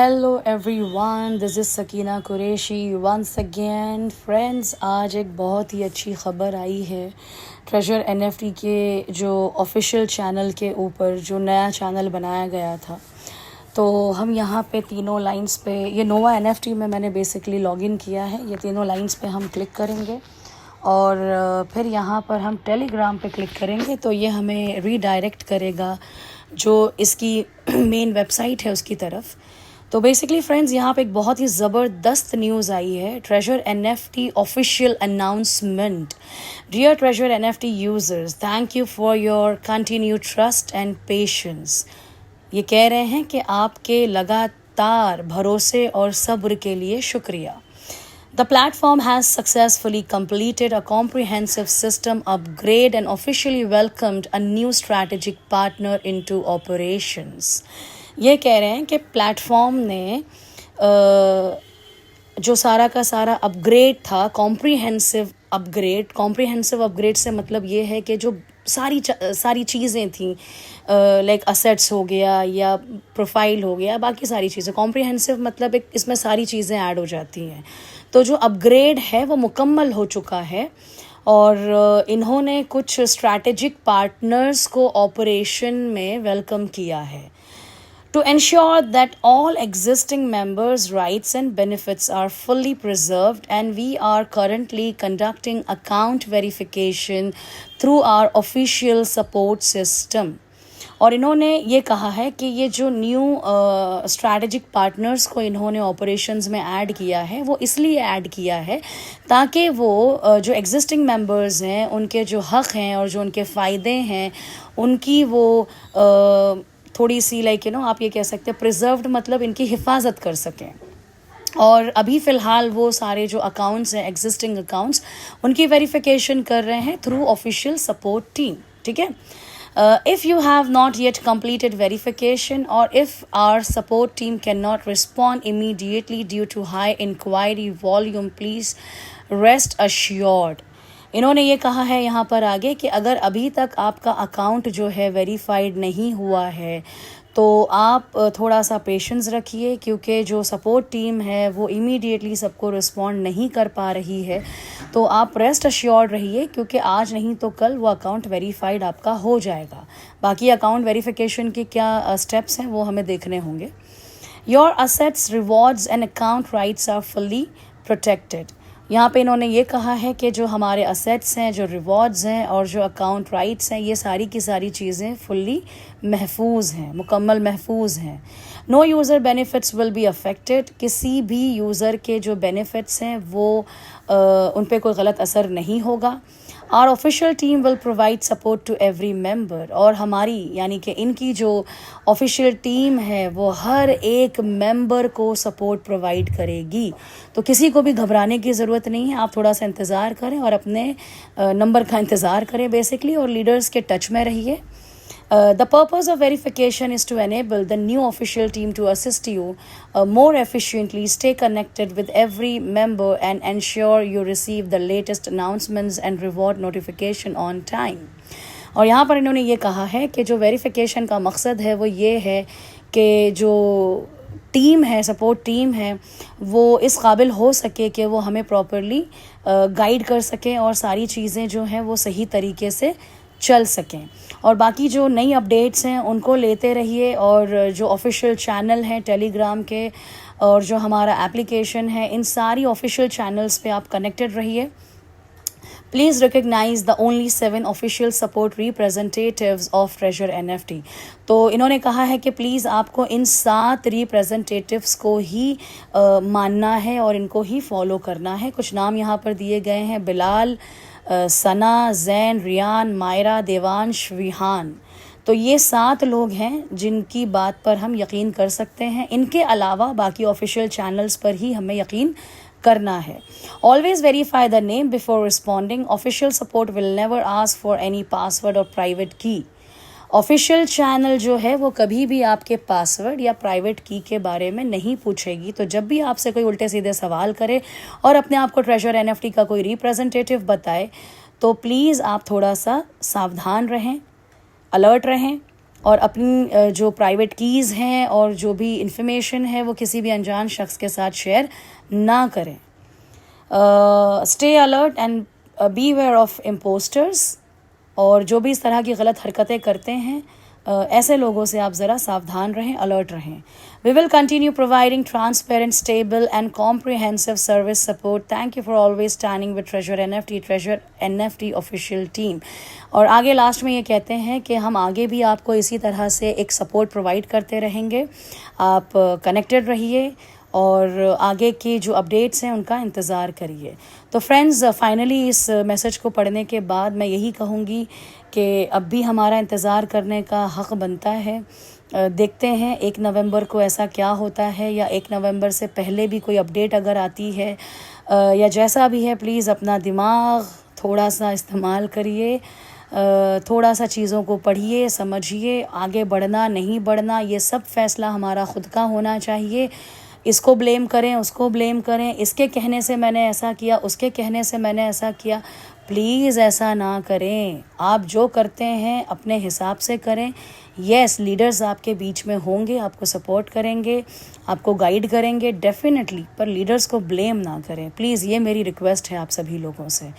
Hello everyone, this is Sakina Qureshi once again. Friends, आज एक बहुत ही अच्छी ख़बर आई है। ट्रेजर एनएफटी के जो ऑफिशियल चैनल के ऊपर जो नया चैनल बनाया गया था, तो हम यहाँ पे तीनों लाइंस पे, ये नोवा एनएफटी में मैंने बेसिकली लॉगिन किया है। ये तीनों लाइंस पे हम क्लिक करेंगे और फिर यहाँ पर हम टेलीग्राम पे क्लिक करेंगे तो ये हमें रीडायरेक्ट करेगा जो इसकी मेन वेबसाइट है उसकी तरफ। तो बेसिकली फ्रेंड्स, यहाँ पे एक बहुत ही ज़बरदस्त न्यूज़ आई है। Treasure NFT official announcement. Dear Treasure NFT users, thank you for your continued trust and patience. ये कह रहे हैं कि आपके लगातार भरोसे और सब्र के लिए शुक्रिया। The platform has successfully completed a comprehensive system upgrade and officially welcomed a new strategic partner into operations. ये कह रहे हैं कि प्लेटफॉर्म ने जो सारा का सारा अपग्रेड था, कॉम्प्रिहेंसिव अपग्रेड से मतलब ये है कि जो सारी चीज़ें थी, लाइक असेट्स हो गया या प्रोफाइल हो गया, बाकी सारी चीज़ें, कॉम्प्रिहेंसिव मतलब एक इसमें सारी चीज़ें ऐड हो जाती हैं। तो जो अपग्रेड है वो मुकम्मल हो चुका है और इन्होंने कुछ स्ट्रैटेजिक पार्टनर्स को ऑपरेशन में वेलकम किया है। To ensure that all existing members' rights and benefits are fully preserved, and we are currently conducting account verification through our official support system. और इन्होंने ये कहा है कि ये जो न्यू स्ट्रैटेजिक पार्टनर्स को इन्होंने ऑपरेशंस में ऐड किया है, वो इसलिए ऐड किया है ताकि वो जो एग्जिस्टिंग मेंबर्स हैं उनके जो हक़ हैं और जो उनके फ़ायदे हैं उनकी वो थोड़ी सी आप ये कह सकते हैं प्रिजर्व्ड, मतलब इनकी हिफाजत कर सकें। और अभी फ़िलहाल वो सारे जो अकाउंट्स हैं, एग्जिस्टिंग अकाउंट्स, उनकी वेरिफिकेशन कर रहे हैं थ्रू ऑफिशियल सपोर्ट टीम। ठीक है। If you have not yet completed verification or if our support team cannot respond immediately due to high inquiry volume, please rest assured. इन्होंने ये कहा है यहाँ पर आगे कि अगर अभी तक आपका अकाउंट जो है वेरीफाइड नहीं हुआ है तो आप थोड़ा सा पेशेंस रखिए, क्योंकि जो सपोर्ट टीम है वो इमीडिएटली सबको रिस्पॉन्ड नहीं कर पा रही है। तो आप रेस्ट अश्योर्ड रहिए, क्योंकि आज नहीं तो कल वो अकाउंट वेरीफाइड आपका हो जाएगा। बाकी अकाउंट वेरिफिकेशन के क्या स्टेप्स हैं वो हमें देखने होंगे। Your assets, rewards and account rights are fully protected. यहाँ पे इन्होंने ये कहा है कि जो हमारे असेट्स हैं, जो रिवॉर्ड्स हैं और जो अकाउंट राइट्स हैं, ये सारी की सारी चीज़ें फुल्ली महफूज हैं, मुकम्मल महफूज हैं। No user benefits will be affected. किसी भी यूज़र के जो बेनिफिट्स हैं वो उन पे कोई गलत असर नहीं होगा। Our official team will provide support to every member. और हमारी यानी कि इनकी जो ऑफिशियल टीम है वो हर एक मेंबर को सपोर्ट प्रोवाइड करेगी। तो किसी को भी घबराने की ज़रूरत नहीं है। आप थोड़ा सा इंतज़ार करें और अपने नंबर का इंतज़ार करें बेसिकली, और लीडर्स के टच में रहिए। The purpose of verification is to enable the new official team to assist you more efficiently, stay connected with every member, and ensure you receive the latest announcements and reward notification on time. और यहाँ पर इन्होंने ये कहा है कि जो verification का मकसद है वो ये है कि जो टीम है, सपोर्ट टीम है, वो इस काबिल हो सके कि वो हमें प्रॉपरली गाइड कर सकें और सारी चीज़ें जो हैं वो सही तरीके से चल सकें। और बाकी जो नई अपडेट्स हैं उनको लेते रहिए, और जो ऑफिशियल चैनल हैं टेलीग्राम के और जो हमारा एप्लीकेशन है, इन सारी ऑफिशियल चैनल्स पे आप कनेक्टेड रहिए। Please recognise the only 7 official support representatives of Treasure NFT. तो इन्होंने कहा है कि प्लीज़ आपको इन 7 रिप्रेजेंटेटिव्स को ही मानना है और इनको ही फॉलो करना है। कुछ नाम यहाँ पर दिए गए हैं: बिलाल, सना, जैन, रियान, मायरा, देवांश, विहान। तो ये 7 लोग हैं जिनकी बात पर हम यकीन कर सकते हैं। इनके अलावा बाकी ऑफिशियल चैनल्स पर ही हमें यकीन करना है। Always verify the name before responding. Official support will never ask for any password और प्राइवेट की। ऑफिशियल चैनल जो है वो कभी भी आपके पासवर्ड या प्राइवेट की के बारे में नहीं पूछेगी। तो जब भी आपसे कोई उल्टे सीधे सवाल करे और अपने आप को ट्रेजर एनएफटी का कोई रिप्रेजेंटेटिव बताए, तो प्लीज़ आप थोड़ा सा सावधान रहें, अलर्ट रहें और अपनी जो प्राइवेट कीज़ हैं और जो भी इंफॉर्मेशन है वो किसी भी अनजान शख्स के साथ शेयर ना करें। Stay alert and be aware of impostors, और जो भी इस तरह की गलत हरकतें करते हैं ऐसे लोगों से आप ज़रा सावधान रहें, अलर्ट रहें। We will continue providing transparent, stable and comprehensive service support. Thank you for always standing with Treasure NFT official team. और आगे लास्ट में ये कहते हैं कि हम आगे भी आपको इसी तरह से एक सपोर्ट प्रोवाइड करते रहेंगे। आप कनेक्टेड रहिए और आगे की जो अपडेट्स हैं उनका इंतज़ार करिए। तो फ्रेंड्स, फाइनली इस मैसेज को पढ़ने के बाद मैं यही कहूँगी कि अब भी हमारा इंतज़ार करने का हक़ बनता है। देखते हैं 1 नवंबर को ऐसा क्या होता है, या 1 नवंबर से पहले भी कोई अपडेट अगर आती है या जैसा भी है, प्लीज़ अपना दिमाग थोड़ा सा इस्तेमाल करिए, थोड़ा सा चीज़ों को पढ़िए, समझिए। आगे बढ़ना नहीं बढ़ना ये सब फ़ैसला हमारा ख़ुद का होना चाहिए। इसको ब्लेम करें, उसको ब्लेम करें, इसके कहने से मैंने ऐसा किया, उसके कहने से मैंने ऐसा किया, प्लीज़ ऐसा ना करें। आप जो करते हैं अपने हिसाब से करें। यस, लीडर्स आपके बीच में होंगे, आपको सपोर्ट करेंगे, आपको गाइड करेंगे डेफिनेटली, पर लीडर्स को ब्लेम ना करें प्लीज़। ये मेरी रिक्वेस्ट है आप सभी लोगों से।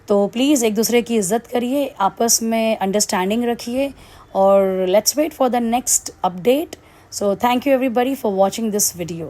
तो प्लीज़ एक दूसरे की इज़्ज़त करिए, आपस में अंडरस्टैंडिंग रखिए, और let's wait for the next update. So thank you everybody for watching this video.